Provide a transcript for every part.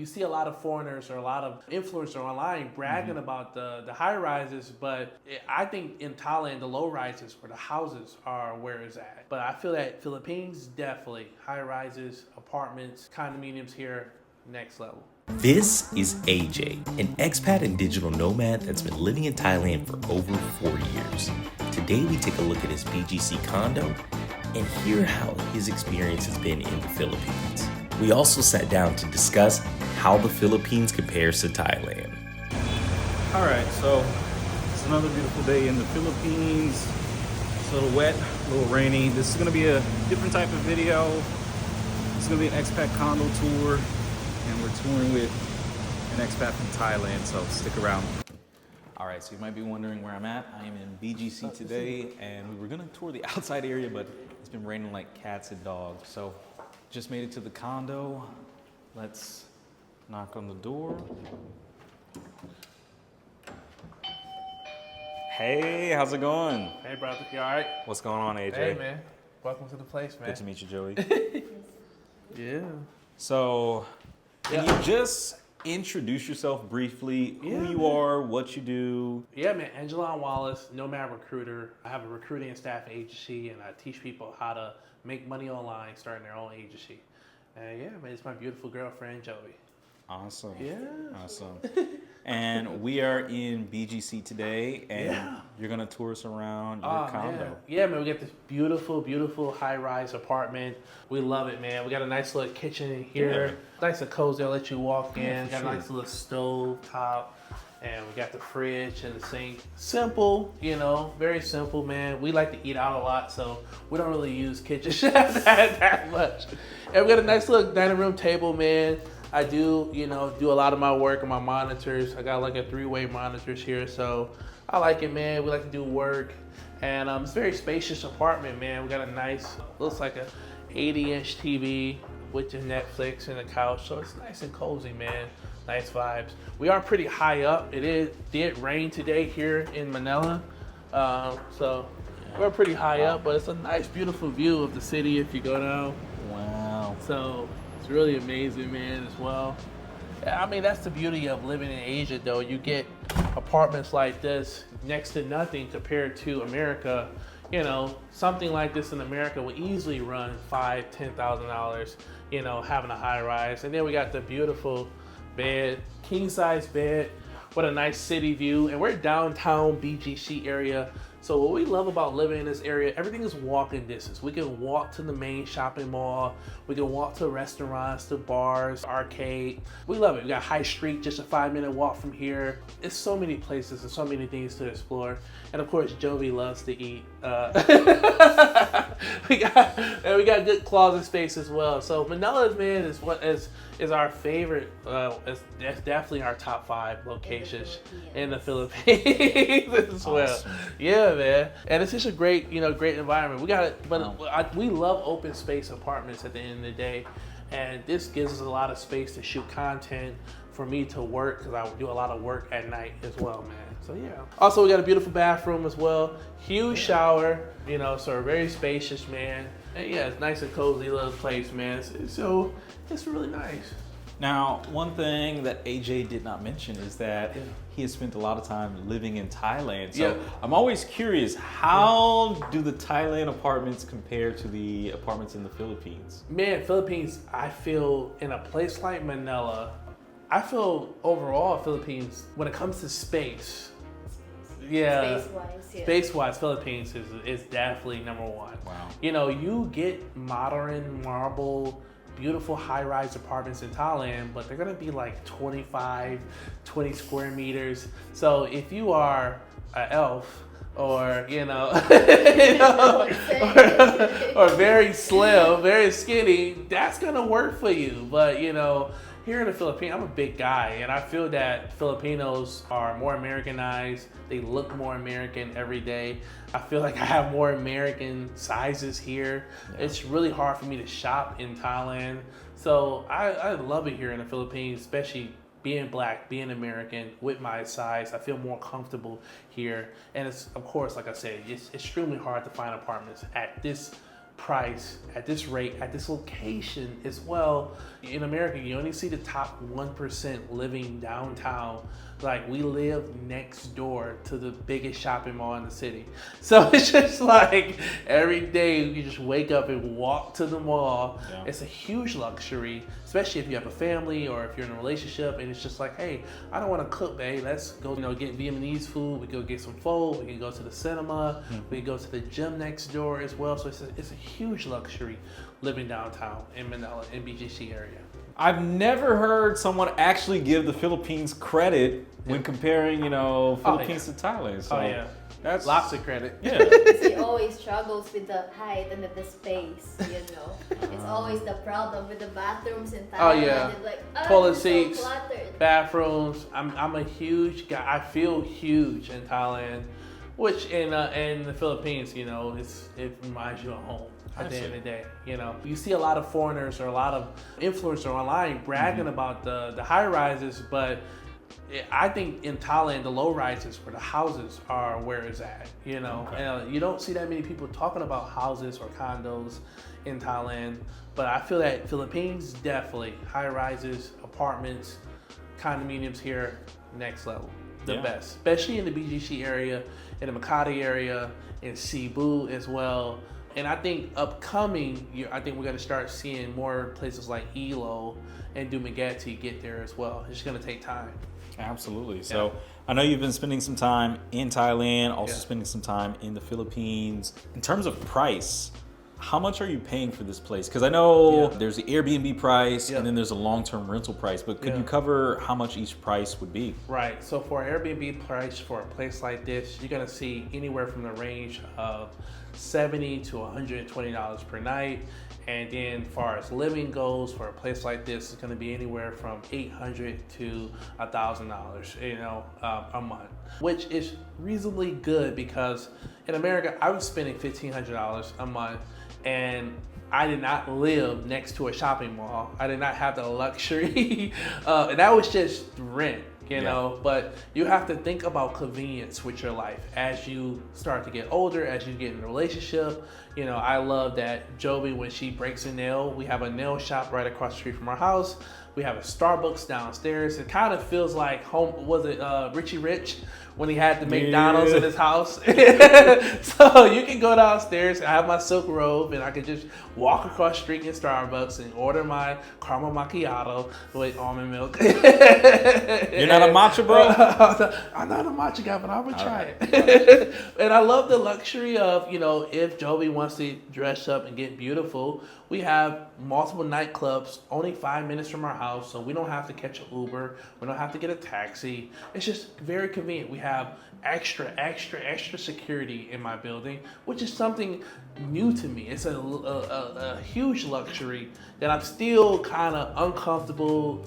you see a lot of foreigners or a lot of influencers online bragging about the high rises, but I think in Thailand, the low rises or the houses are where it's at. But I feel that Philippines, definitely high rises, apartments, condominiums here, next level. This is AJ, an expat and digital nomad that's been living in Thailand for over 4 years. Today we take a look at his BGC condo and hear how his experience has been in the Philippines. We also sat down to discuss how the Philippines compares to Thailand. All right, so it's another beautiful day in the Philippines. It's a little wet, a little rainy. This is gonna be a different type of video. It's gonna be an expat condo tour, and we're touring with an expat from Thailand, so stick around. All right, so you might be wondering where I'm at. I am in BGC today, and we were gonna tour the outside area, but it's been raining like cats and dogs. So just made it to the condo. Let's knock on the door. Hey, how's it going? Hey, brother, you all right? What's going on, AJ? Hey, man. Welcome to the place, man. Good to meet you, Joey. Yeah. So, can you just introduce yourself briefly, who you are, what you do? Yeah, man. Aijalon Wallace, Nomad recruiter. I have a recruiting and staff agency, and I teach people how to make money online, starting their own agency. And yeah, man, it's my beautiful girlfriend, Joey. Awesome. Yeah. Awesome. And we are in BGC today, and you're gonna tour us around your condo. Man. Yeah, man, we got this beautiful, beautiful high-rise apartment. We love it, man. We got a nice little kitchen in here. Nice and cozy. I'll let you walk in. Got a nice little stove top, and we got the fridge and the sink. Simple, you know, very simple, man. We like to eat out a lot, so we don't really use kitchen that much. And we got a nice little dining room table, man. I do, do a lot of my work on my monitors. I got like a 3-way monitors here, so I like it, man. We like to do work, and it's a very spacious apartment, man. We got a nice, looks like a 80-inch TV with the Netflix and the couch, so it's nice and cozy, man. Nice vibes. We are pretty high up. It did rain today here in Manila, so we're pretty high up, but it's a nice, beautiful view of the city if you go down. Wow. So it's really amazing, man, as well. I mean, that's the beauty of living in Asia, though. You get apartments like this next to nothing compared to America. You know, something like this in America would easily run $5,000, $10,000, having a high rise. And then we got the beautiful bed, king size bed, with a nice city view. And we're downtown BGC area. So what we love about living in this area, everything is walking distance. We can walk to the main shopping mall. We can walk to restaurants, to bars, arcade. We love it. We got High Street, just a 5-minute walk from here. It's so many places and so many things to explore. And of course, Jovi loves to eat. We got good closet space as well. So Manila, man, is our favorite. It's definitely our top 5 locations in the Philippines as well. Yeah, man. And it's just a great, great environment. We got it, but we love open space apartments at the end of the day, and this gives us a lot of space to shoot content, for me to work, because I do a lot of work at night as well, man. So yeah. Also, we got a beautiful bathroom as well, huge shower, so very spacious, man. And yeah, it's nice and cozy little place, man. So it's really nice. Now, one thing that AJ did not mention is that he has spent a lot of time living in Thailand. So I'm always curious, how do the Thailand apartments compare to the apartments in the Philippines? Man, Philippines, I feel in a place like Manila, I feel overall Philippines, when it comes to space, space-wise, Philippines is definitely number 1. Wow. You get modern marble, beautiful high-rise apartments in Thailand, but they're gonna be like 20 square meters. So if you are an elf, or or very slim, very skinny, that's gonna work for you. But here in the Philippines, I'm a big guy, and I feel that Filipinos are more Americanized. They look more American every day. I feel like I have more American sizes here. It's really hard for me to shop in Thailand. So I love it here in the Philippines, especially being black, being American, with my size. I feel more comfortable here. And it's, of course, like I said, it's extremely hard to find apartments at this price at this rate, at this location as well. In America, you only see the top 1% living downtown. Like, we live next door to the biggest shopping mall in the city. So it's just like every day you just wake up and walk to the mall. Yeah. It's a huge luxury, especially if you have a family or if you're in a relationship and it's just like, hey, I don't want to cook, babe. Let's go, get Vietnamese food. We go get some pho. We can go to the cinema. We can go to the gym next door as well. So it's a huge luxury living downtown in Manila, in BGC area. I've never heard someone actually give the Philippines credit when comparing, Philippines to Thailand. So that's lots of credit. Yeah. He always struggles with the height and the space, It's always the problem with the bathrooms in Thailand. Oh yeah. It's like, toilet seats, so cluttered. bathrooms. I'm a huge guy. I feel huge in Thailand, which in the Philippines, it reminds you of home. At the end of the day, you see a lot of foreigners or a lot of influencers online bragging about the high rises, but I think in Thailand the low rises where the houses are where it's at. And you don't see that many people talking about houses or condos in Thailand, but I feel that Philippines definitely high rises, apartments, condominiums here next level, the best, especially in the BGC area, in the Makati area, in Cebu as well. And I think upcoming, I think we're going to start seeing more places like Aijalon and Dumaguete get there as well. It's going to take time. Absolutely. So I know you've been spending some time in Thailand, also spending some time in the Philippines. In terms of price, how much are you paying for this place? Because I know there's the Airbnb price and then there's a long-term rental price, but could you cover how much each price would be? Right. So for Airbnb price for a place like this, you're going to see anywhere from the range of $70 to $120 per night. And then as far as living goes, for a place like this, it's going to be anywhere from $800 to $1,000, a month, which is reasonably good because in America, I was spending $1,500 a month and I did not live next to a shopping mall. I did not have the luxury. And that was just rent. But you have to think about convenience with your life as you start to get older, as you get in a relationship. I love that Jovi, when she breaks a nail, we have a nail shop right across the street from our house. We have a Starbucks downstairs. It kind of feels like home. Was it Richie Rich when he had the McDonald's in his house? So you can go downstairs. I have my silk robe, and I can just walk across the street in Starbucks and order my caramel macchiato with almond milk. You're not a matcha, bro? I'm not a matcha guy, but I'm gonna try it. And I love the luxury of, if Jovi wants to dress up and get beautiful, we have multiple nightclubs only 5 minutes from our house, so we don't have to catch an Uber. We don't have to get a taxi. It's just very convenient. We have extra security in my building, which is something new to me. It's a huge luxury that I'm still kind of uncomfortable,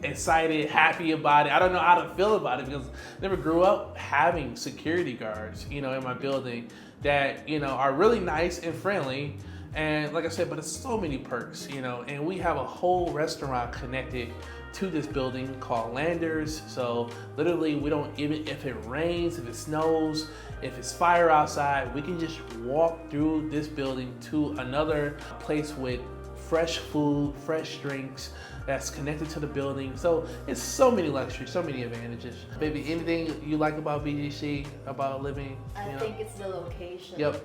excited, happy about it. I don't know how to feel about it because I never grew up having security guards, in my building that, are really nice and friendly. And like I said, but it's so many perks, and we have a whole restaurant connected to this building called Landers. So literally we don't, even if it rains, if it snows, if it's fire outside, we can just walk through this building to another place with fresh food, fresh drinks that's connected to the building. So it's so many luxuries, so many advantages. Baby, anything you like about BGC, about living? I think it's the location. Yep.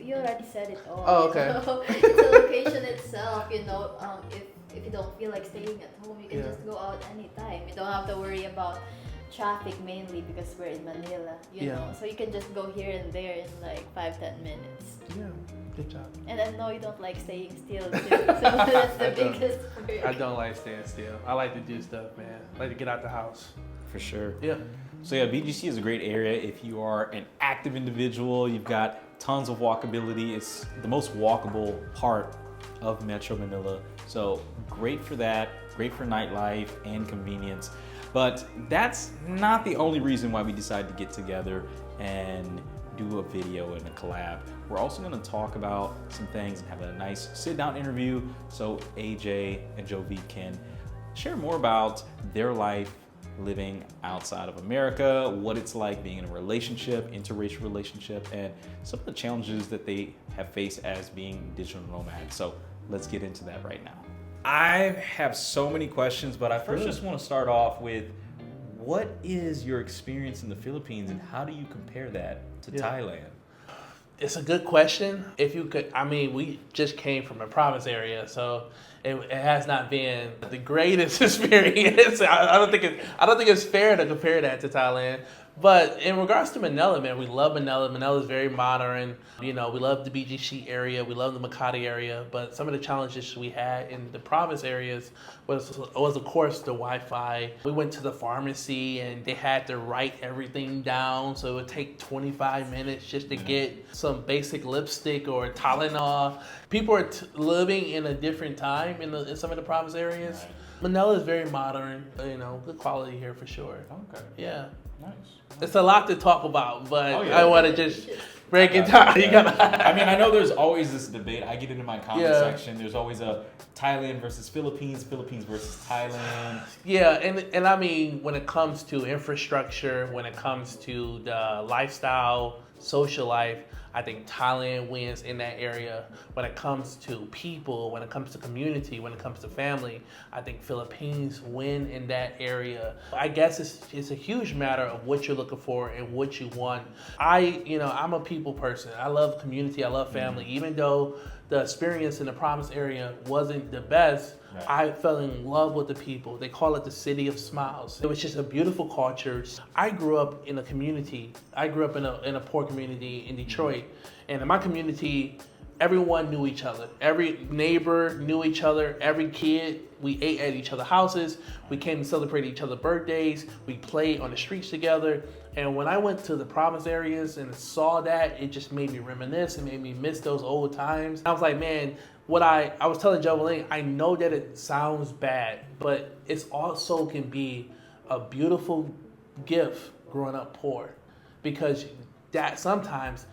You already said it all. Oh, okay. It's the location itself, if you don't feel like staying at home, you can just go out anytime. You don't have to worry about traffic mainly because we're in Manila, so you can just go here and there in like 5-10 minutes. Yeah, good job. And I know you don't like staying still too, so that's the biggest perk. I don't like staying still. I like to do stuff, man. I like to get out the house. For sure. Yeah. So BGC is a great area if you are an active individual. You've got tons of walkability. It's the most walkable part of Metro Manila. So great for that, great for nightlife and convenience. But that's not the only reason why we decided to get together and do a video and a collab. We're also going to talk about some things and have a nice sit-down interview so AJ and Jovi can share more about their life living outside of America, what it's like being in a relationship, interracial relationship, and some of the challenges that they have faced as being digital nomads. So let's get into that right now. I have so many questions, but I first just want to start off with, what is your experience in the Philippines and how do you compare that to Thailand? It's a good question. If you could, I mean, we just came from a province area, so it has not been the greatest experience. I don't think it's fair to compare that to Thailand. But in regards to Manila, man, we love Manila. Manila is very modern. You know, we love the BGC area. We love the Makati area. But some of the challenges we had in the province areas was of course, the Wi-Fi. We went to the pharmacy and they had to write everything down. So it would take 25 minutes just to get some basic lipstick or Tylenol. People are living in a different time in some of the province areas. Right. Manila is very modern. You know, good quality here for sure. Okay. Yeah. Nice. It's a lot to talk about, but Oh, yeah. I want to just break it down. You gotta. I mean, I know there's always this debate. I get into my comment Yeah. section. There's always a Thailand versus Philippines, Philippines versus Thailand. Yeah, and I mean, when it comes to infrastructure, when it comes to the lifestyle, social life, I think Thailand wins in that area. When it comes to people, when it comes to community, when it comes to family, I think Philippines win in that area. I guess it's a huge matter of what you're looking for and what you want. I'm a people person. I love community. I love family. Even though the experience in the province area wasn't the best, Right. I fell in love with the people. They call it the city of smiles. It was just a beautiful culture. I grew up in a community. I grew up in a poor community in Detroit. And in my community, everyone knew each other. Every neighbor knew each other. Every kid, we ate at each other's houses. We came to celebrate each other's birthdays. We played on the streets together. And when I went to the province areas and saw that, it just made me reminisce. It made me miss those old times. I was like, man, I was telling Joveline, I know that it sounds bad, but it's also can be a beautiful gift growing up poor, because that sometimes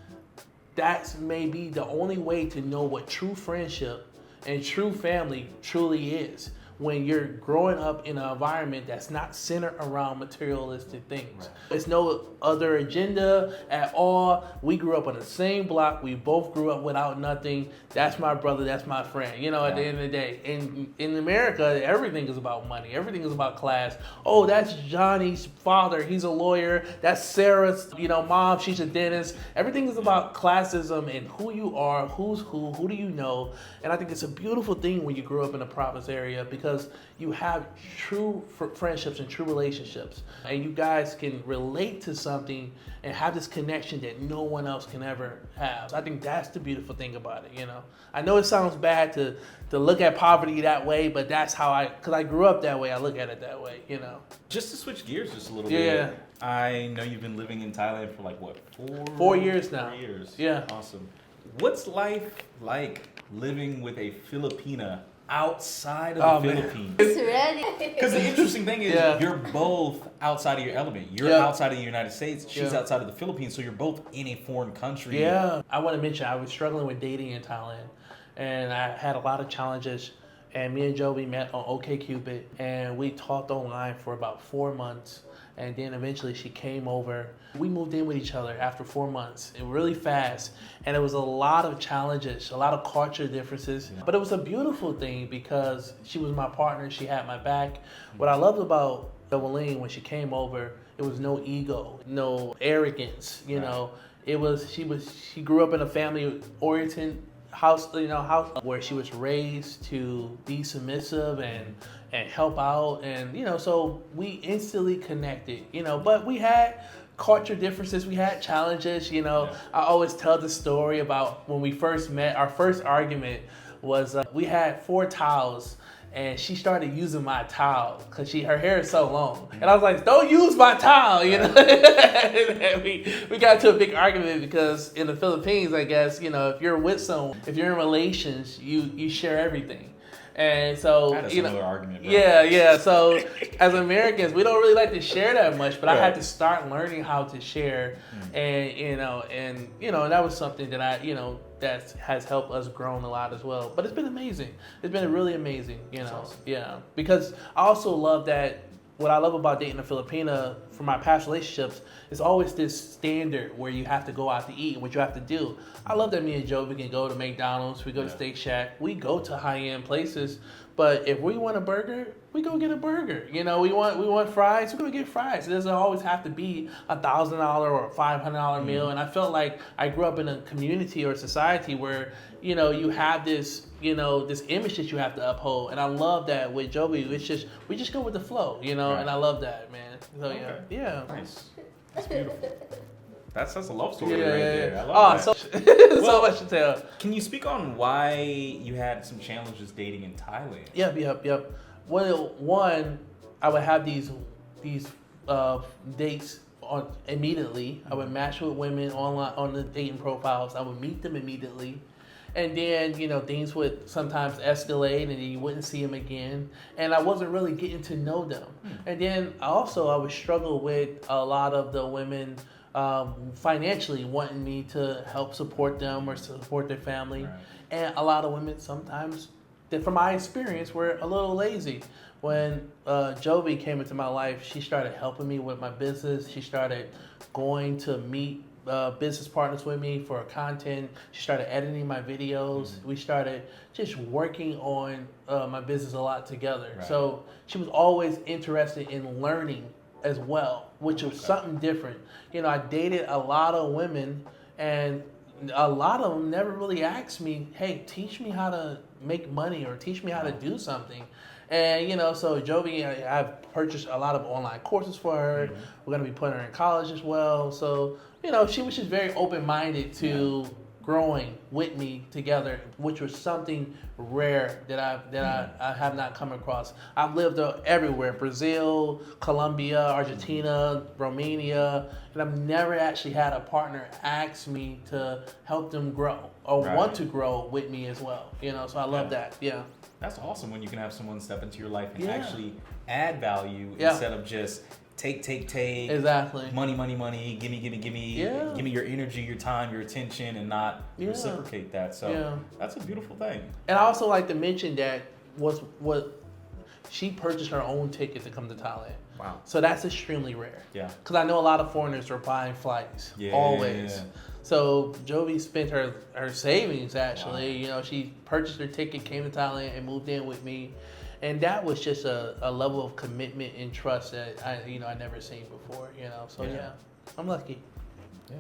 that's maybe the only way to know what true friendship and true family truly is, when you're growing up in an environment that's not centered around materialistic things. Right. There's no other agenda at all. We grew up on the same block. We both grew up without nothing. That's my brother, that's my friend. You know, at the end of the day. In America, everything is about money. Everything is about class. Oh, that's Johnny's father. He's a lawyer. That's Sarah's, mom. She's a dentist. Everything is about classism and who you are, who's who do you know. And I think it's a beautiful thing when you grow up in a province area, because you have true friendships and true relationships, and you guys can relate to something and have this connection that no one else can ever have. So I think that's the beautiful thing about it. I know it sounds bad to look at poverty that way, but that's how because I grew up that way, I look at it that way. Just to switch gears just a little Yeah. bit. I know you've been living in Thailand for like what, 4 years now. 4 years. Yeah. Awesome. What's life like living with a Filipina outside of the Philippines? It's ready. Because the interesting thing is, you're both outside of your element. You're outside of the United States. She's outside of the Philippines, so you're both in a foreign country. Yeah. I want to mention, I was struggling with dating in Thailand, and I had a lot of challenges. And me and Joey met on OkCupid, and we talked online for about 4 months. And then eventually she came over. We moved in with each other after 4 months, and really fast. And it was a lot of challenges, a lot of culture differences. But it was a beautiful thing because she was my partner. She had my back. What I loved about Joveline when she came over, it was no ego, no arrogance. She grew up in a family-oriented house where she was raised to be submissive and help out, and so we instantly connected, but we had culture differences, we had challenges. I always tell the story about when we first met. Our first argument was we had 4 towels, and she started using my towel because her hair is so long. And I was like, don't use my towel, And we got into a big argument because in the Philippines, I guess, if you're with someone, if you're in relations, you share everything. And so, That's another argument. Yeah. So as Americans, we don't really like to share that much, but I had to start learning how to share. And that was something that that has helped us grow a lot as well. But it's been amazing. It's been really amazing, Awesome. Yeah. Because I also love that what I love about dating a Filipina from my past relationships is always this standard where you have to go out to eat and what you have to do. I love that me and Joe, we can go to McDonald's, we go to Steak Shack, we go to high-end places, but if we want a burger, we go get a burger. You know, we want fries, we're gonna get fries. It doesn't always have to be $1,000 or $500 meal. And I felt like I grew up in a community or society where, you know, you have this, you know, this image that you have to uphold. And I love that with Joby. It's just, we just go with the flow, you know, and I love that, man. So yeah. Nice. That's beautiful. That's a love story Yeah, right yeah, there. yeah. I love that. So Well, much to tell. Can you speak on why you had some challenges dating in Thailand? Yep. Well, one, I would have these dates on immediately. I would match with women online on the dating profiles. I would meet them immediately. And then, you know, things would sometimes escalate and then you wouldn't see them again. And I wasn't really getting to know them. And then I would struggle with a lot of the women financially wanting me to help support them or support their family. Right. And a lot of women sometimes, that from my experience, were a little lazy. When Joby came into my life, she started helping me with my business. She started going to meet business partners with me for content. She started editing my videos. We started just working on my business a lot together. Right. So she was always interested in learning as well, which was something different. You know, I dated a lot of women, and a lot of them never really asked me, hey, teach me how to make money or teach me how to do something. And, you know, so Joby, I've purchased a lot of online courses for her. We're going to be putting her in college as well. So, you know, she was just very open-minded to growing with me together, which was something rare that I have not come across. I've lived everywhere, Brazil, Colombia, Argentina, Romania, and I've never actually had a partner ask me to help them grow or want to grow with me as well. You know, so I love that. Yeah. That's awesome when you can have someone step into your life and actually add value instead of just take. Exactly. Money. Give me your energy, your time, your attention, and not reciprocate that. So that's a beautiful thing. And I also like to mention that what she purchased her own ticket to come to Thailand. Wow. So that's extremely rare. Yeah. Because I know a lot of foreigners are buying flights. Always. So Joby spent her savings actually. Wow. You know, she purchased her ticket, came to Thailand, and moved in with me. And that was just a level of commitment and trust that I never seen before. You know, so I'm lucky. Yeah,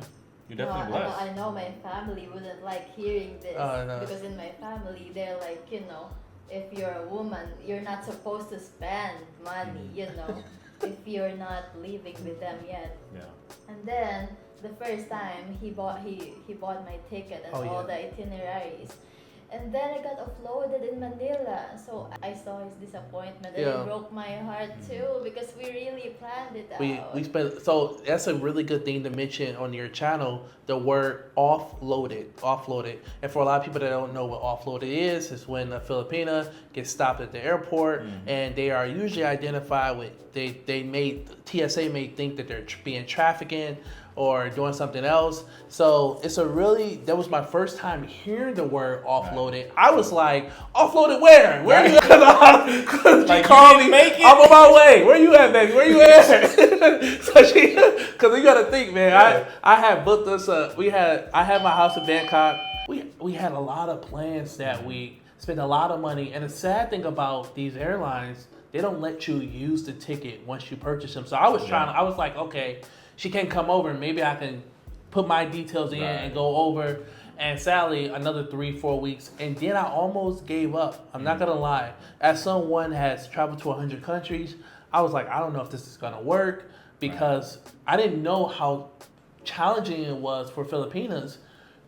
you're definitely blessed. I know my family wouldn't like hearing this because in my family they're like, you know, if you're a woman, you're not supposed to spend money. You know, if you're not living with them yet. Yeah. And then the first time he bought my ticket and all the itineraries. And then I got offloaded in Manila. So I saw his disappointment and it broke my heart too because we really planned it out. We spent, so that's a really good thing to mention on your channel, the word offloaded. And for a lot of people that don't know what offloaded is when a Filipina gets stopped at the airport and they are usually identified with, TSA may think that they're being trafficking or doing something else. So that was my first time hearing the word offloaded. I was like, offloaded where? Where are you at? Cause like, called me, make it? I'm on my way. Where you at, baby? Where you at? So cause you gotta think, man, I had booked us I had my house in Bangkok. We had a lot of plans that week, spent a lot of money. And the sad thing about these airlines, they don't let you use the ticket once you purchase them. So I was like, okay, she can't come over. Maybe I can put my details in and go over. And sadly, another 3-4 weeks. And then I almost gave up. I'm not going to lie. As someone has traveled to 100 countries, I was like, I don't know if this is going to work because I didn't know how challenging it was for Filipinas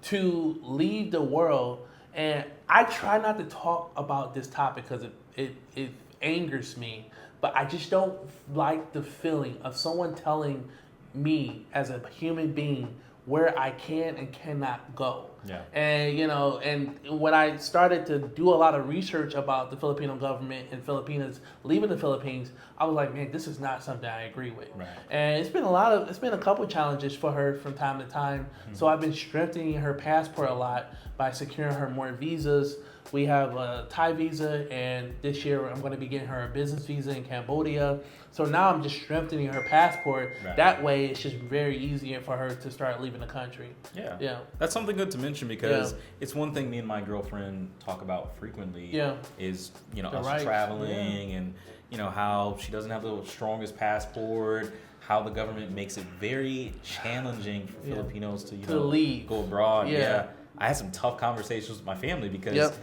to leave the world. And I try not to talk about this topic because it angers me. But I just don't like the feeling of someone telling me as a human being where I can and cannot go. Yeah. And, you know, and when I started to do a lot of research about the Filipino government and Filipinas leaving the Philippines, I was like, man, this is not something I agree with. Right. And it's been a couple challenges for her from time to time. So I've been strengthening her passport a lot by securing her more visas. We have a Thai visa, and this year I'm going to be getting her a business visa in Cambodia. So now I'm just strengthening her passport. Right. That way, it's just very easy for her to start leaving the country. Yeah. Yeah. That's something good to mention because it's one thing me and my girlfriend talk about frequently. Yeah. Is, you know, The us rights. traveling and, you know, how she doesn't have the strongest passport, how the government makes it very challenging for Filipinos to, you know, leave. go abroad. Yeah. I had some tough conversations with my family because Yep.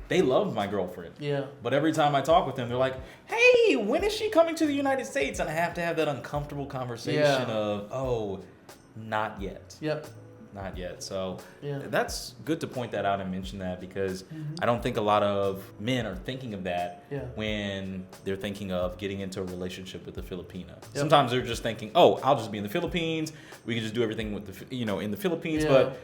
they loved my girlfriend. Yeah. But every time I talk with them, they're like, hey, when is she coming to the United States? And I have to have that uncomfortable conversation of, oh, not yet. Yep. Not yet. So Yeah. that's good to point that out and mention that because I don't think a lot of men are thinking of that when they're thinking of getting into a relationship with a Filipina. Sometimes they're just thinking, oh, I'll just be in the Philippines. We can just do everything with the, you know, in the Philippines. Yeah. But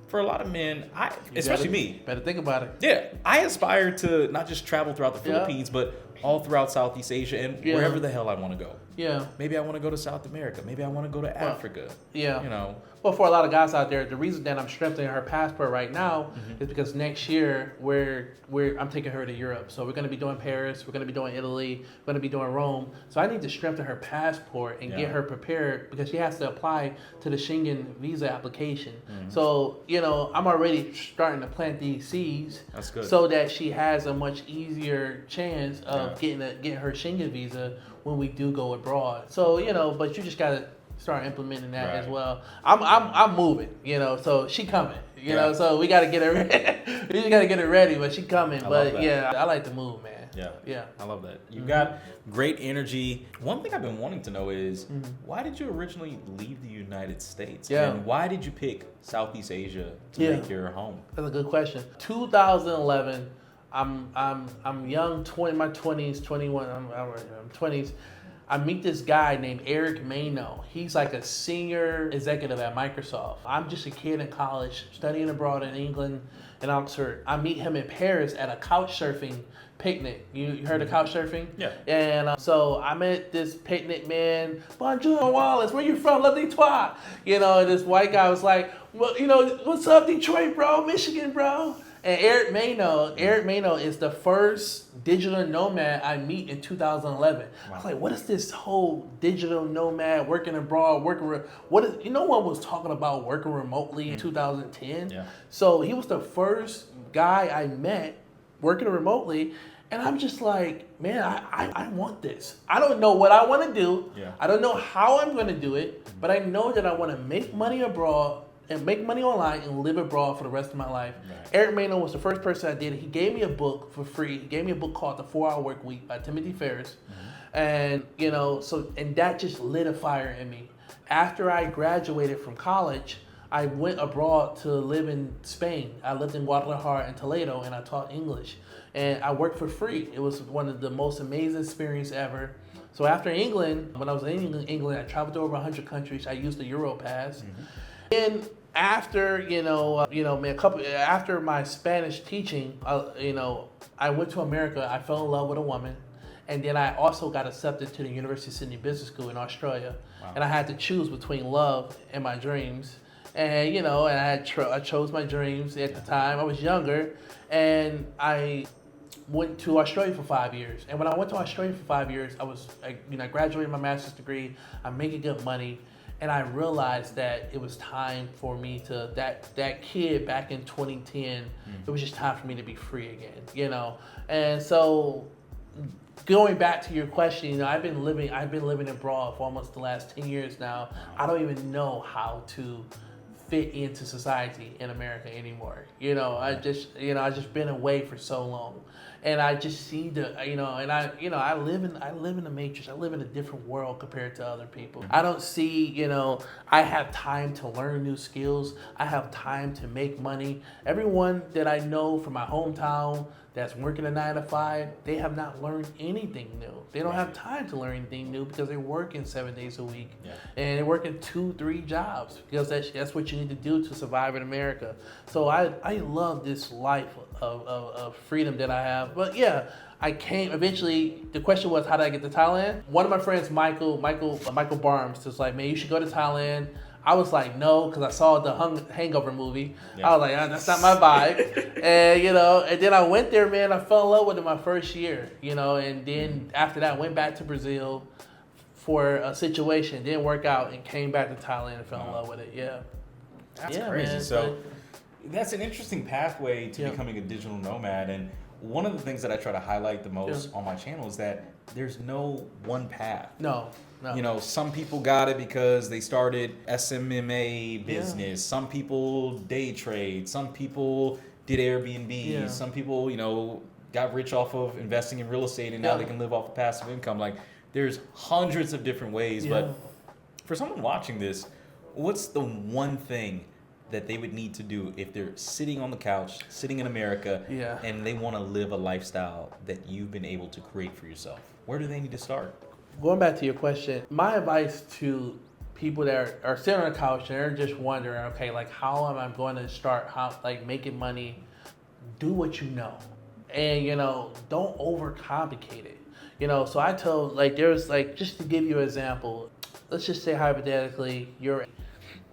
for a lot of men, especially me, Better think about it. yeah, I aspire to not just travel throughout the Philippines, but all throughout Southeast Asia and wherever the hell I want to go. Yeah. Maybe I want to go to South America. Maybe I want to go to Africa. Yeah. You know. Well, for a lot of guys out there, the reason that I'm strengthening her passport right now is because next year I'm taking her to Europe. So we're going to be doing Paris, we're going to be doing Italy, we're going to be doing Rome. So I need to strengthen her passport and get her prepared because she has to apply to the Schengen visa application. So, you know, I'm already starting to plant these seeds. That's good. So that she has a much easier chance of getting her Schengen visa when we do go abroad. So, you know, but you just got to start implementing that as well. I'm moving, you know, so she coming, you know, so we got to get her ready. We just got to get her ready, but she coming. But yeah, I like to move, man. Yeah. I love that. You've got great energy. One thing I've been wanting to know is why did you originally leave the United States? Yeah. And why did you pick Southeast Asia to make your home? That's a good question. 2011, I'm young, my 20s, 21, I'm 20s. I meet this guy named Eric Mano. He's like a senior executive at Microsoft. I'm just a kid in college, studying abroad in England and Oxford. I meet him in Paris at a couch surfing picnic. You heard of couch surfing? Yeah. And so I'm at this picnic, man. Bonjour, Wallace. Where you from? La Detroit. You know, and this white guy was like, well, you know, what's up, Detroit, bro? Michigan, bro. And Eric Mano is the first digital nomad I meet in 2011. Wow. I was like, what is this whole digital nomad, working abroad, you know one was talking about working remotely in 2010? Yeah. So he was the first guy I met working remotely. And I'm just like, man, I want this. I don't know what I want to do. Yeah. I don't know how I'm going to do it, but I know that I want to make money abroad and make money online and live abroad for the rest of my life. Right. Eric Mano was the first person I did it. He gave me a book for free. He gave me a book called The 4-Hour Work Week by Timothy Ferriss. And, you know, and that just lit a fire in me. After I graduated from college, I went abroad to live in Spain. I lived in Guadalajara and Toledo, and I taught English. And I worked for free. It was one of the most amazing experiences ever. So after England, when I was in England, I traveled to over 100 countries. I used the Europass. And after, after my Spanish teaching, I went to America. I fell in love with a woman. And then I also got accepted to the University of Sydney Business School in Australia. Wow. And I had to choose between love and my dreams. And, you know, and I chose my dreams at the time. I was younger. And I went to Australia for 5 years. And when I went to Australia for 5 years, I graduated my master's degree. I'm making good money. And I realized that it was time for me to, that kid back in 2010, it was just time for me to be free again, you know? And so going back to your question, you know, I've been living abroad for almost the last 10 years now. I don't even know how to fit into society in America anymore. You know, I just been away for so long. And I just see I live in the matrix. I live in a different world compared to other people. I don't see, I have time to learn new skills. I have time to make money. Everyone that I know from my hometown that's working a 9 to 5, they have not learned anything new. They don't have time to learn anything new because they're working 7 days a week. Yeah. And they're working 2-3 jobs because that's what you need to do to survive in America. So I love this life of freedom that I have. But yeah, I came eventually. The question was, how did I get to Thailand? One of my friends, Michael Barnes, was like, man, you should go to Thailand. I was like, no, because I saw the Hangover movie. Yeah. I was like, that's not my vibe. And then I went there, man. I fell in love with it my first year, and then after that, I went back to Brazil for a situation. Didn't work out and came back to Thailand and fell in love with it. Yeah. That's crazy. Man, so that's an interesting pathway to becoming a digital nomad. And one of the things that I try to highlight the most on my channel is that there's no one path. No. Some people got it because they started SMMA business. Yeah. Some people day trade. Some people did Airbnb. Yeah. Some people, got rich off of investing in real estate and now they can live off of passive income. Like, there's hundreds of different ways. Yeah. But for someone watching this, what's the one thing that they would need to do if they're sitting on the couch, sitting in America, and they want to live a lifestyle that you've been able to create for yourself? Where do they need to start? Going back to your question, my advice to people that are sitting on the couch and they're just wondering, okay, like, how am I going to start making money? Do what you know. And, don't overcomplicate it. So I tell, just to give you an example, let's just say hypothetically, you're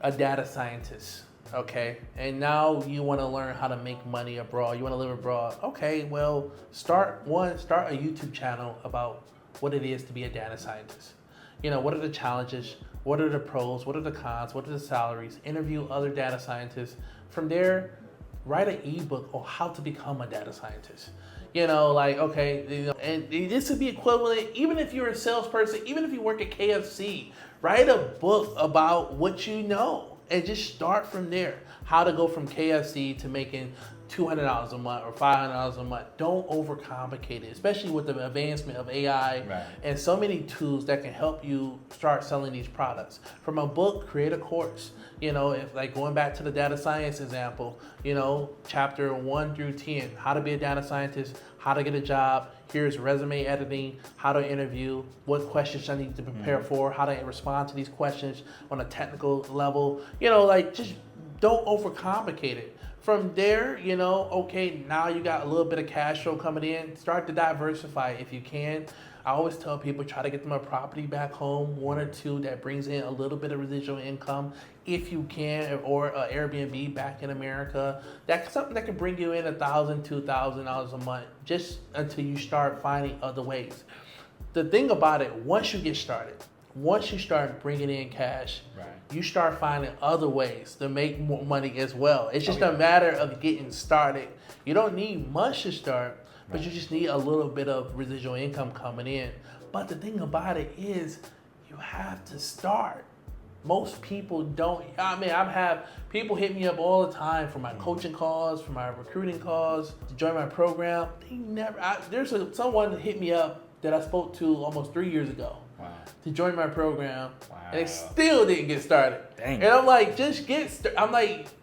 a data scientist. Okay, and now you want to learn how to make money abroad. You want to live abroad. Okay, well, start a YouTube channel about what it is to be a data scientist. What are the challenges? What are the pros? What are the cons? What are the salaries? Interview other data scientists. From there, write an eBook on how to become a data scientist. And this would be equivalent, even if you're a salesperson, even if you work at KFC, write a book about what you know. And just start from there. How to go from KFC to making $200 a month or $500 a month. Don't overcomplicate it, especially with the advancement of AI and so many tools that can help you start selling these products. From a book, create a course. If going back to the data science example, chapter 1 through 10, how to be a data scientist, how to get a job, here's resume editing, how to interview, what questions I need to prepare for, how to respond to these questions on a technical level. Just don't overcomplicate it. From there, okay, now you got a little bit of cash flow coming in. Start to diversify if you can. I always tell people, try to get them a property back home, 1 or 2 that brings in a little bit of residual income if you can, or an Airbnb back in America. That's something that can bring you in $1,000, $2,000 a month, just until you start finding other ways. The thing about it, once you get started, once you start bringing in cash, you start finding other ways to make more money as well. It's just a matter of getting started. You don't need much to start, but you just need a little bit of residual income coming in. But the thing about it is, you have to start. Most people don't. I've had people hit me up all the time for my coaching calls, for my recruiting calls, to join my program. They never. Someone that hit me up that I spoke to almost 3 years ago to join my program, and they still didn't get started. Dang. And I'm like, just get started.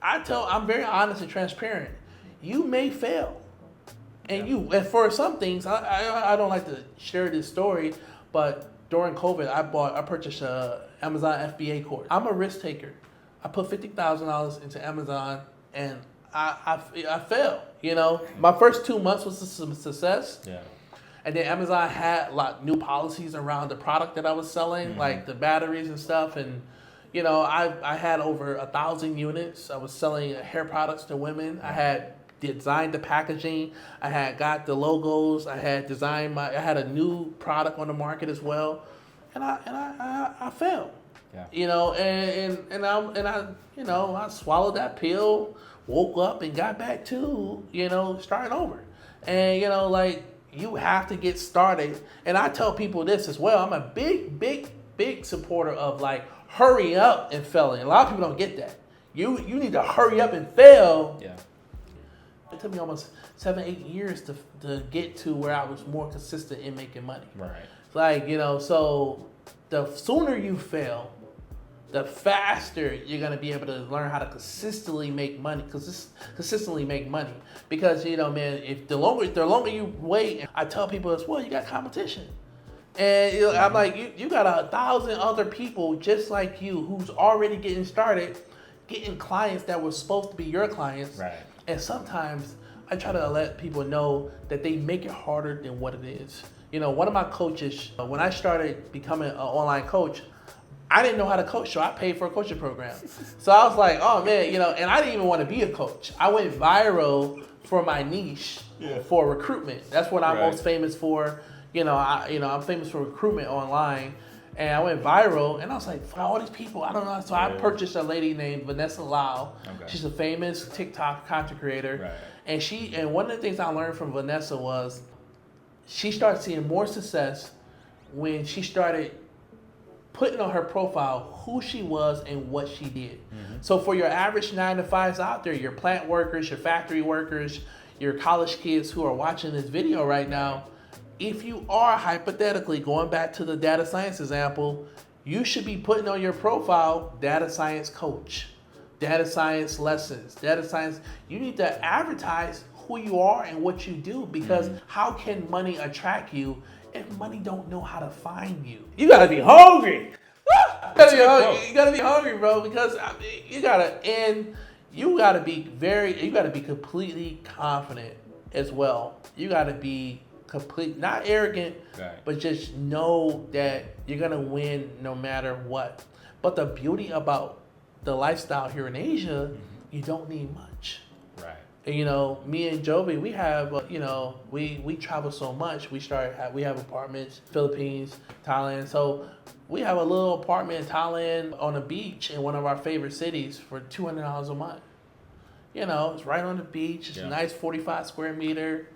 I'm very honest and transparent. You may fail. And for some things, I don't like to share this story, but during COVID, I purchased a Amazon FBA course. I'm a risk taker. I put $50,000 into Amazon, and I failed. My first 2 months was a success. Yeah. And then Amazon had new policies around the product that I was selling, like the batteries and stuff. And I had over 1,000 units. I was selling hair products to women. I had designed the packaging. I had got the logos. I had designed I had a new product on the market as well, and I failed. Yeah. I swallowed that pill, woke up, and got back to starting over. And you have to get started. And I tell people this as well. I'm a big supporter of hurry up and failing. A lot of people don't get that. You need to hurry up and fail. Yeah. It took me almost 7-8 years to get to where I was more consistent in making money. Right. Like, you know, so the sooner you fail, the faster you're gonna be able to learn how to consistently make money. Because, you know, man, if the longer you wait, I tell people as well, you got competition. And you know, I'm like, you got 1,000 other people just like you who's already getting started, getting clients that were supposed to be your clients. Right. And sometimes I try to let people know that they make it harder than what it is. You know, one of my coaches, when I started becoming an online coach, I didn't know how to coach, so I paid for a coaching program. So I was like, oh man, you know, and I didn't even want to be a coach. I went viral for my niche, for recruitment. That's what I'm most famous for. You know, I'm famous for recruitment online. And I went viral, and I was like, fuck, all these people, I don't know. So I purchased a lady named Vanessa Lau. Okay. She's a famous TikTok content creator. Right. And one of the things I learned from Vanessa was she started seeing more success when she started putting on her profile who she was and what she did. Mm-hmm. So for your average 9-to-5s out there, your plant workers, your factory workers, your college kids who are watching this video right now, if you are hypothetically going back to the data science example, you should be putting on your profile data science coach, data science lessons, data science. You need to advertise who you are and what you do, because how can money attract you if money don't know how to find you? You gotta be hungry. You gotta be hungry, bro, because I mean, you gotta be completely confident as well. You gotta be not arrogant, but just know that you're gonna win no matter what. But the beauty about the lifestyle here in Asia, you don't need much. Right. And, you know, me and Jovi, we have, we travel so much. We have apartments, Philippines, Thailand. So we have a little apartment in Thailand on a beach in one of our favorite cities for $200 a month. You know, it's right on the beach. It's a nice 45 square meter.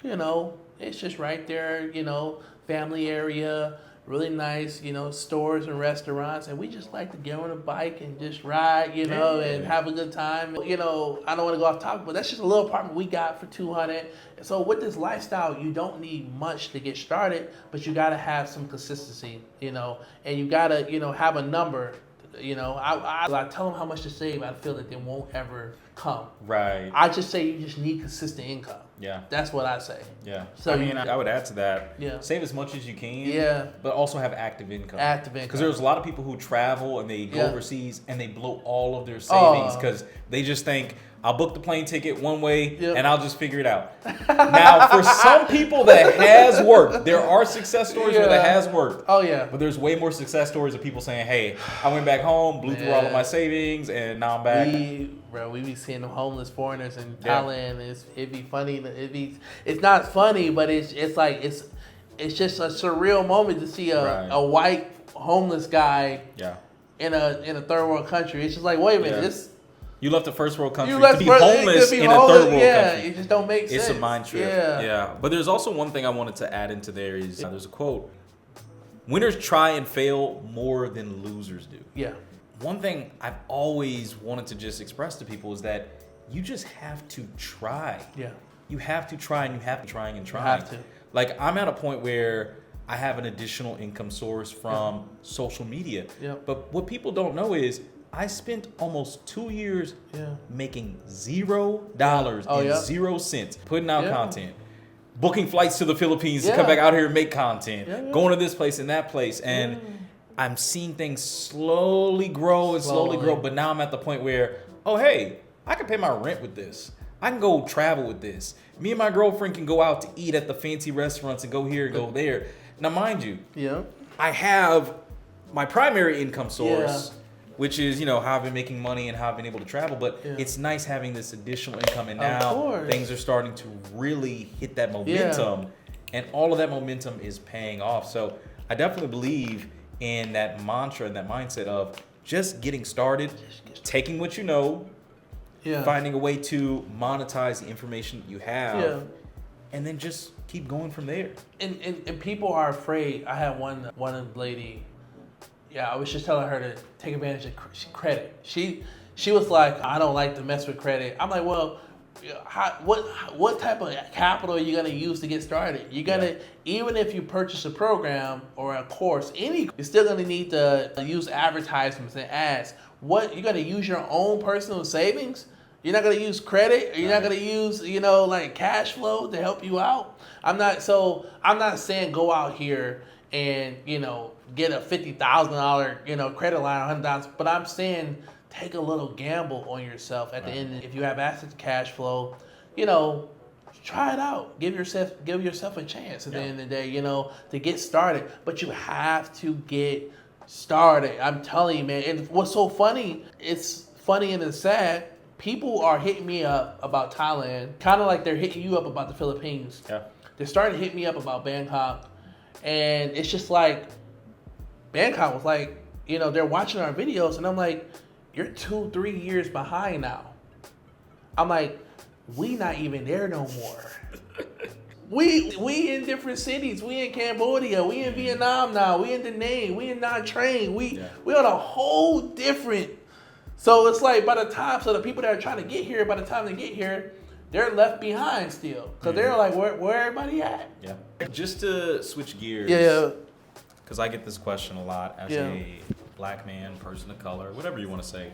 You know, it's just right there, you know, family area, really nice, you know, stores and restaurants. And we just like to get on a bike and just ride, you know, and have a good time. You know, I don't want to go off topic, but that's just a little apartment we got for $200. And so with this lifestyle, you don't need much to get started, but you got to have some consistency, you know, and you got to, you know, have a number. You know, I tell them how much to save. I feel that they won't ever come. Right. I just say you just need consistent income. Yeah. That's what I say. Yeah. So I would add to that. Yeah. Save as much as you can. Yeah. But also have active income. Active income. Because there's a lot of people who travel and they go overseas and they blow all of their savings because they just think, I'll book the plane ticket one way and I'll just figure it out. Now, for some people that has worked, there are success stories where that has worked. Oh, yeah. But there's way more success stories of people saying, hey, I went back home, blew through all of my savings, and now I'm back. We be seeing them homeless foreigners in Thailand. It'd be funny. It's not funny, but it's just a surreal moment to see a white homeless guy in a third world country. It's just like, wait a minute, you left the first world country to be homeless in a third world country. It just don't make sense. It's a mind trip. Yeah. But there's also one thing I wanted to add into there is there's a quote. Winners try and fail more than losers do. Yeah. One thing I've always wanted to just express to people is that you just have to try. Yeah. You have to try and you have to try and try. You have to. Like, I'm at a point where I have an additional income source from social media. Yeah. But what people don't know is I spent almost 2 years making $0 and 0 cents putting out content, booking flights to the Philippines to come back out here and make content, going to this place and that place. And I'm seeing things slowly grow and slowly grow. But now I'm at the point where, oh, hey, I can pay my rent with this. I can go travel with this. Me and my girlfriend can go out to eat at the fancy restaurants and go here and go there. Now, mind you, I have my primary income source, which is, you know, how I've been making money and how I've been able to travel. But it's nice having this additional income. And now things are starting to really hit that momentum. And all of that momentum is paying off. So I definitely believe in that mantra and that mindset of just getting started, taking what you know, finding a way to monetize the information you have, and then just keep going from there. And people are afraid. I had one lady. I was just telling her to take advantage of credit. She was like, I don't like to mess with credit. I'm like, well, what type of capital are you gonna use to get started? You're gonna even if you purchase a program or a course, you're still gonna need to use advertisements and ads. What you're gonna use your own personal savings? You're not gonna use credit. Or you're not gonna use like cash flow to help you out. I'm not saying go out here and get a $50,000 credit line, $100,000, but I'm saying take a little gamble on yourself at the end. If you have access to cash flow, try it out. Give yourself a chance at the end of the day, to get started. But you have to get started. I'm telling you, man. And what's so funny, it's funny and it's sad. People are hitting me up about Thailand, kind of like they're hitting you up about the Philippines. Yeah. They're starting to hit me up about Bangkok. And it's just like, Bangkok was like, they're watching our videos and I'm like, you're 2-3 years behind now. I'm like, we not even there no more. we in different cities. We in Cambodia. We in Vietnam now. We in Da Nang. We in Nha Trang. We on a whole different. So it's like so the people that are trying to get here, by the time they get here, they're left behind still. Because they're like, where everybody at? Yeah. Just to switch gears. Yeah. Because I get this question a lot as a Black man, person of color, whatever you want to say.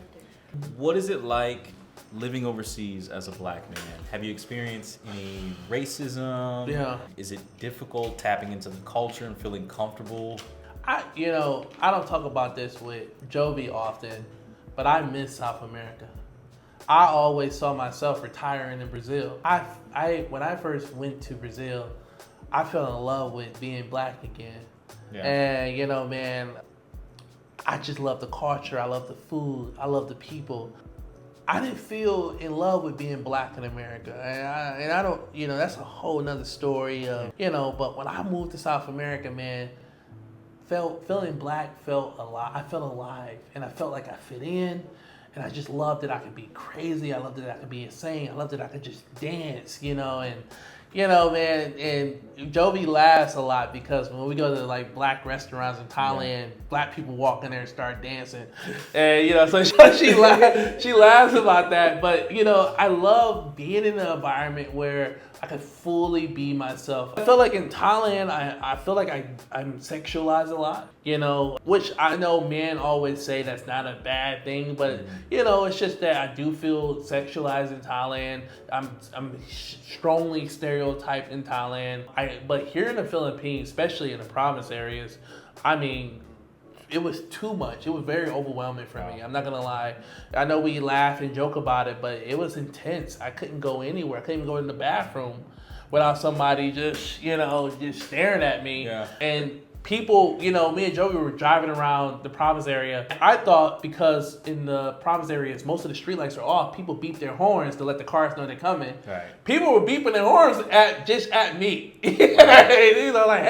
What is it like living overseas as a Black man? Have you experienced any racism? Yeah. Is it difficult tapping into the culture and feeling comfortable? I don't talk about this with Jovi often, but I miss South America. I always saw myself retiring in Brazil. When I first went to Brazil, I fell in love with being Black again. Yeah. And man, I just love the culture. I love the food. I love the people. I didn't feel in love with being Black in America. And I don't, that's a whole nother story of, but when I moved to South America, man, feeling Black felt alive. I felt alive and I felt like I fit in. And I just loved that I could be crazy. I loved that I could be insane. I loved that I could just dance, and man, and Jovi laughs a lot because when we go to like Black restaurants in Thailand, Black people walk in there and start dancing, and so she laughs about that. But I love being in an environment where I could fully be myself. I feel like in Thailand, I feel like I'm sexualized a lot, which I know men always say that's not a bad thing, but it's just that I do feel sexualized in Thailand. I'm strongly stereotyped in Thailand. But here in the Philippines, especially in the province areas, I mean, it was too much. It was very overwhelming for me. I'm not gonna lie. I know we laugh and joke about it, but it was intense. I couldn't go anywhere. I couldn't even go in the bathroom without somebody just staring at me. Yeah. And people, me and Joey were driving around the province area. I thought because in the province areas, most of the streetlights are off, people beep their horns to let the cars know they're coming. Right. People were beeping their horns at me. Like,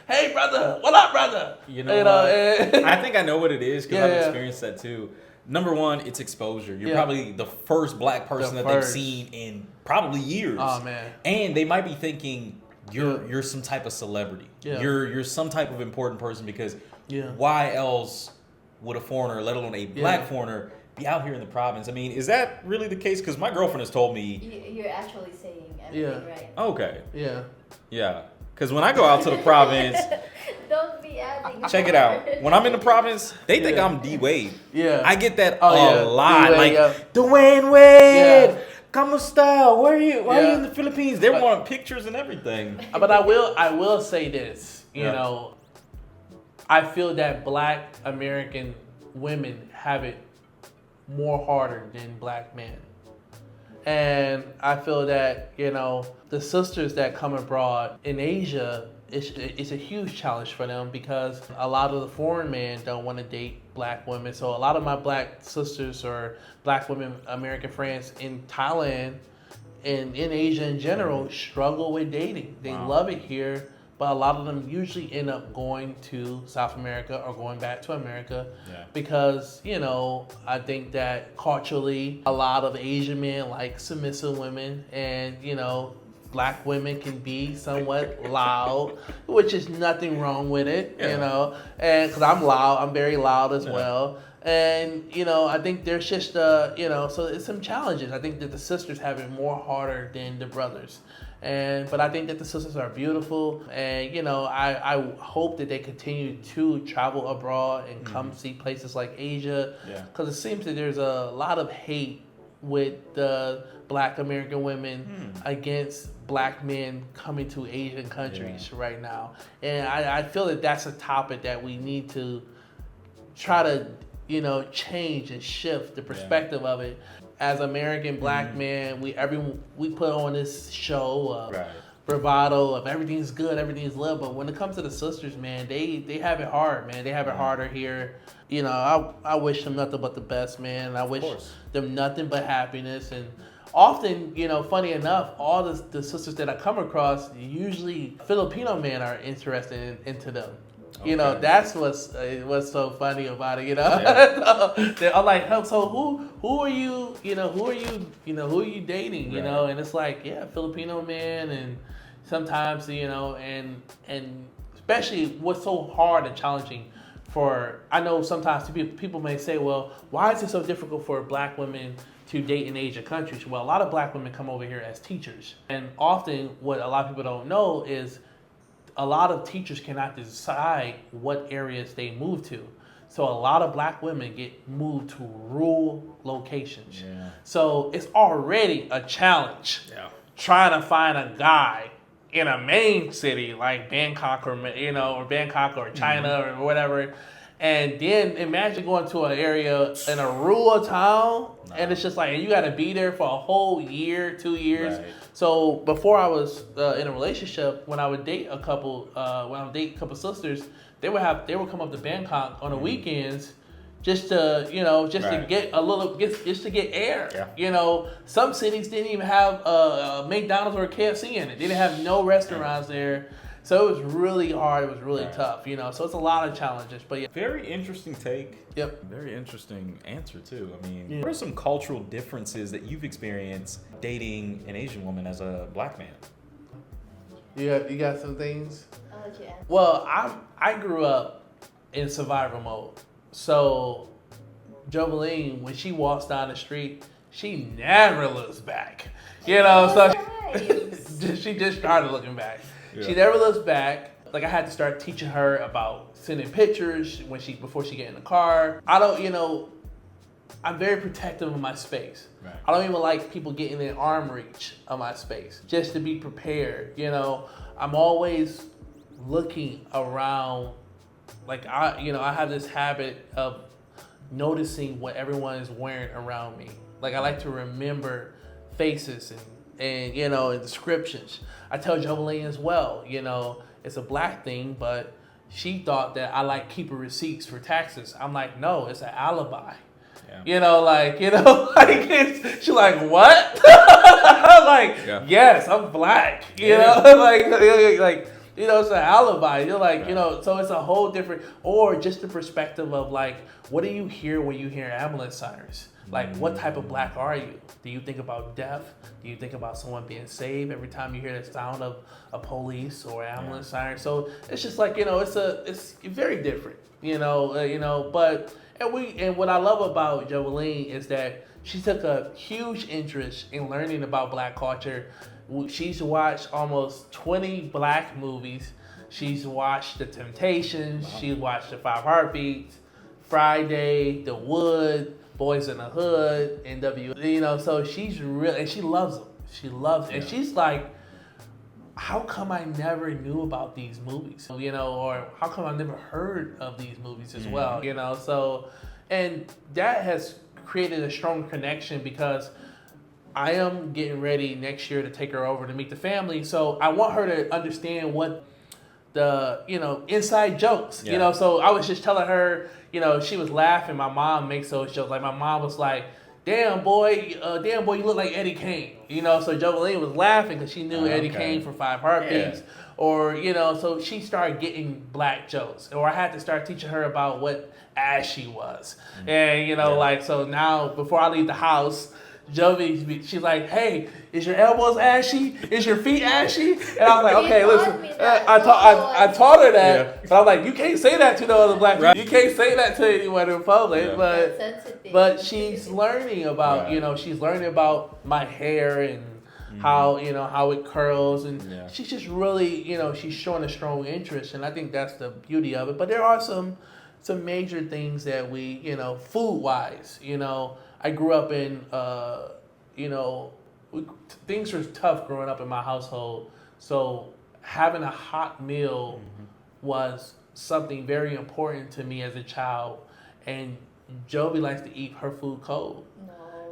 hey, brother, what up, brother? I think I know what it is because I've experienced that too. Number one, it's exposure. You're probably the first Black person that they've seen in probably years. Oh, man. And they might be thinking you're some type of celebrity. Yeah. You're some type of important person because why else would a foreigner, let alone a Black foreigner, be out here in the province? I mean, is that really the case? Because my girlfriend has told me... You're actually saying everything right. Okay. Yeah. Yeah. Because when I go out to the province... Don't be adding. Check it out. When I'm in the province, they think I'm D-Wade. Yeah. I get that a lot. D-Wade, like, Dwayne Wade, ¿Cómo está? Why are you in the Philippines? They want pictures and everything. But I will say this. I feel that Black American women have it more harder than Black men. And I feel that, the sisters that come abroad in Asia, it's a huge challenge for them because a lot of the foreign men don't want to date Black women. So a lot of my Black sisters or Black women, American friends in Thailand and in Asia in general struggle with dating. They love it here, but a lot of them usually end up going to South America or going back to America because, I think that culturally a lot of Asian men like submissive women and, Black women can be somewhat loud, which is nothing wrong with it, and because I'm loud, I'm very loud as well. And, I think there's just, so it's some challenges. I think that the sisters have it more harder than the brothers. But I think that the sisters are beautiful. And, I hope that they continue to travel abroad and come see places like Asia. Because it seems that there's a lot of hate with the Black American women against Black men coming to Asian countries right now. And I feel that that's a topic that we need to try to change and shift the perspective of it. As American Black men, we put on this show of bravado of everything's good, everything's love. But when it comes to the sisters, man, they have it hard, man. They have it harder here. I wish them nothing but the best, man. I wish them nothing but happiness. And often, funny enough, all the sisters that I come across, usually Filipino men are interested into them. That's what's so funny about it. So I'm like, so who are you? Who are you dating? And it's like, Filipino men, and sometimes and especially what's so hard and challenging for. I know sometimes people may say, well, why is it so difficult for Black women to date in Asian countries? Well, a lot of Black women come over here as teachers, and often what a lot of people don't know is a lot of teachers cannot decide what areas they move to. So a lot of Black women get moved to rural locations. So it's already a challenge trying to find a guy in a main city like Bangkok or Bangkok or China or whatever. And then imagine going to an area in a rural town, and it's just like, and you got to be there for a whole year, 2 years. So before I was in a relationship, when I would date a couple sisters, they would come up to Bangkok on the weekends just to to get a little just to get air. Some cities didn't even have a McDonald's or a KFC in it. They didn't have no restaurants there. So it was really hard. It was really tough, So it's a lot of challenges. But very interesting take. Yep. Very interesting answer too. I mean, what are some cultural differences that you've experienced dating an Asian woman as a Black man? You got some things? I'll let you answer. Well, I grew up in survival mode. So Joveline, when she walks down the street, she never looks back. So she just started looking back. She never looks back. Like, I had to start teaching her about sending pictures before she get in the car. I'm very protective of my space. I don't even like people getting in arm reach of my space, just to be prepared. I'm always looking around. Like, I have this habit of noticing what everyone is wearing around me. Like, I like to remember faces and descriptions. I tell Joveline as well, it's a Black thing, but she thought that I like keeping receipts for taxes. I'm like, no, it's an alibi. She's like, what? I'm like, yes, I'm Black. It's an alibi. You're like, so it's a whole different, or just the perspective of like, what do you hear when you hear ambulance sirens? Like, what type of Black are you? Do you think about death? Do you think about someone being saved every time you hear the sound of a police or ambulance siren? So it's just like, it's very different, but what I love about Joveline is that she took a huge interest in learning about Black culture. She's watched almost 20 Black movies. She's watched The Temptations. She's watched The Five Heartbeats, Friday, The Wood, Boys in the Hood, NW. So she's real, and she loves them. She loves it. And she's like, how come I never knew about these movies? Or how come I never heard of these movies as well? So, and that has created a strong connection because I am getting ready next year to take her over to meet the family. So I want her to understand what the, inside jokes, so I was just telling her, she was laughing. My mom makes those jokes. Like, my mom was like, damn boy, you look like Eddie Kane. So Joveline was laughing because she knew Eddie Kane from Five Heartbeats. Or, so she started getting Black jokes. Or I had to start teaching her about what ashy was. And, so now before I leave the house, Jovi, she's like, hey, is your elbows ashy? Is your feet ashy? And I was like, okay, You listen. taught me that. I taught her that, Yeah. but I'm like, you can't say that to no other black people. Right. You can't say that to anyone in public. Yeah. But That's sensitive. but she's learning about, Right. she's learning about my hair and how, how it curls. And Yeah. she's just really, she's showing a strong interest. And I think that's the beauty of it. But there are some major things that we, food-wise, I grew up in, things were tough growing up in my household. So having a hot meal was something very important to me as a child. And Jovi likes to eat her food cold.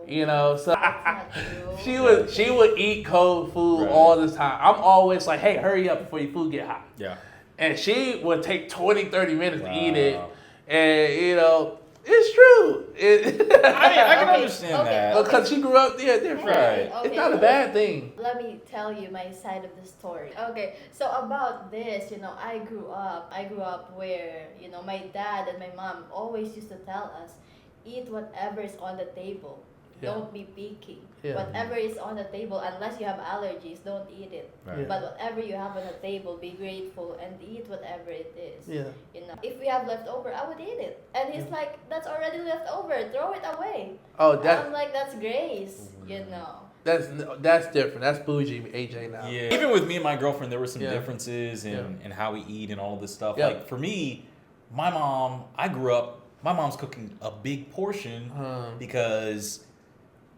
No. So That's not true. she would eat cold food all the time. I'm always like, hey, hurry up before your food get hot. Yeah. And she would take 20, 30 minutes to eat it. Wow. And, it's true. I can Okay, understand okay. that. Because she grew up different. Right. It's not a bad thing. Let me tell you my side of the story. Okay, so about this, I grew up where, my dad and my mom always used to tell us, eat whatever is on the table. Yeah. Don't be picky. Yeah. Whatever is on the table, unless you have allergies, don't eat it. Right. Yeah. But whatever you have on the table, be grateful and eat whatever it is. Yeah. If we have leftover, I would eat it. And he's like, that's already leftover. Throw it away. Oh, I'm like, that's grace. that's different. That's bougie, AJ now. Yeah. Even with me and my girlfriend, there were some Yeah. differences in how we eat and all this stuff. Yeah. Like for me, my mom, my mom's cooking a big portion because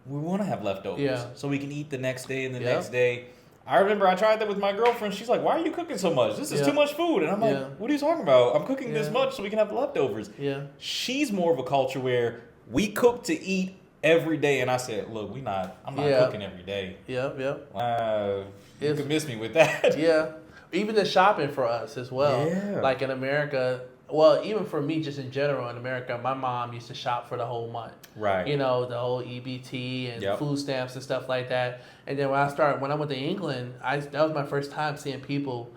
we want to have leftovers. Yeah. So we can eat the next day and the Yeah. next day. I remember I tried that with my girlfriend. She's like, why are you cooking so much? This is Yeah. too much food. And I'm like, Yeah. what are you talking about? I'm cooking this Yeah. much so we can have the leftovers. Yeah. She's more of a culture where we cook to eat every day. And I said, look, I'm not Yeah. cooking every day. Yep. You could miss me with that. Yeah. Even the shopping for us as well. Yeah. Like in America, well, even for me, just in general in America, my mom used to shop for the whole month. Right. The whole EBT and Yep. food stamps and stuff like that. And then when I went to England, that was my first time seeing people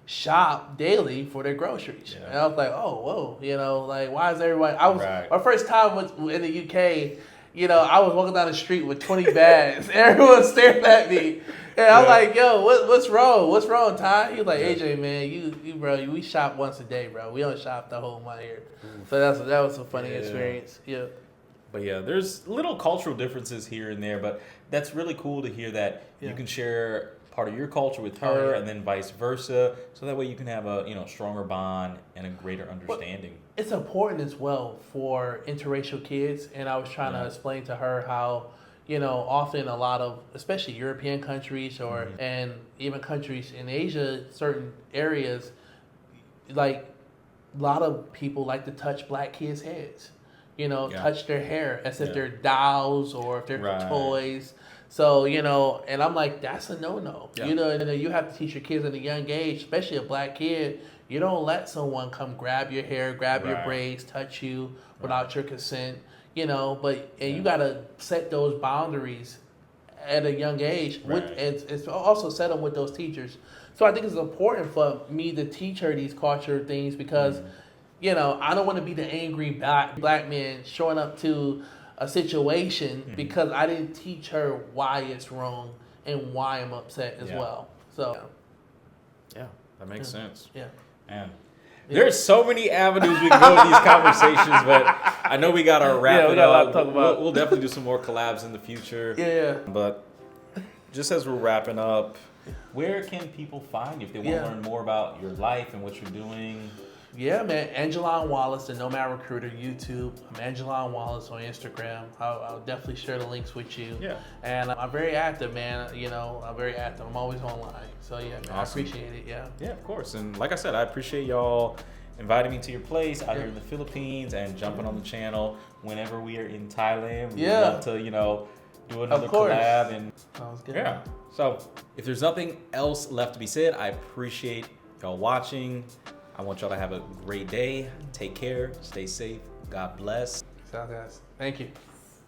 shop daily for their groceries. Yeah. And I was like, oh, whoa, like why is everybody? Right. My first time was in the UK. I was walking down the street with 20 bags. Everyone stared at me. And I'm Yeah. like, yo, what's wrong? What's wrong, Ty? He was like, Yeah. AJ, man, you bro, we shop once a day, bro. We don't shop the whole month here. So that was a funny Yeah. experience. Yeah. But yeah, there's little cultural differences here and there, but that's really cool to hear that Yeah. you can share part of your culture with her yeah. and then vice versa. So that way you can have a stronger bond and a greater understanding. It's important as well for interracial kids, and I was trying to explain to her how, often a lot of, especially European countries and even countries in Asia, certain areas, like a lot of people like to touch black kids' heads, touch their hair as if they're dolls or if they're Right. toys. So, and I'm like, that's a no-no. Yeah. And you have to teach your kids at a young age, especially a black kid, you don't let someone come grab your hair, grab your Right. braids, touch you without your consent, but you got to set those boundaries at a young age. Right. It's also set them with those teachers. So I think it's important for me to teach her these culture things because, I don't want to be the angry black man showing up to a situation because I didn't teach her why it's wrong and why I'm upset as well. So, Yeah, that makes sense. yeah. Man. There's so many avenues we can go in these conversations, but I know we got to wrap it we got a lot up. to talk about. We'll definitely do some more collabs in the future. Yeah. But just as we're wrapping up, where can people find you if they want to learn more about your life and what you're doing? Yeah, man. Aijalon Wallace, the Nomad Recruiter, YouTube. I'm Aijalon Wallace on Instagram. I'll definitely share the links with you. Yeah. And I'm very active, man. I'm very active. I'm always online. So, yeah, man, Awesome. I appreciate it. Yeah. Yeah, of course. And like I said, I appreciate y'all inviting me to your place out here in the Philippines and jumping on the channel whenever we are in Thailand. We'd love to, do another collab. And Sounds good. yeah. So if there's nothing else left to be said, I appreciate y'all watching. I want y'all to have a great day. Take care. Stay safe. God bless. Sounds guys. Thank you.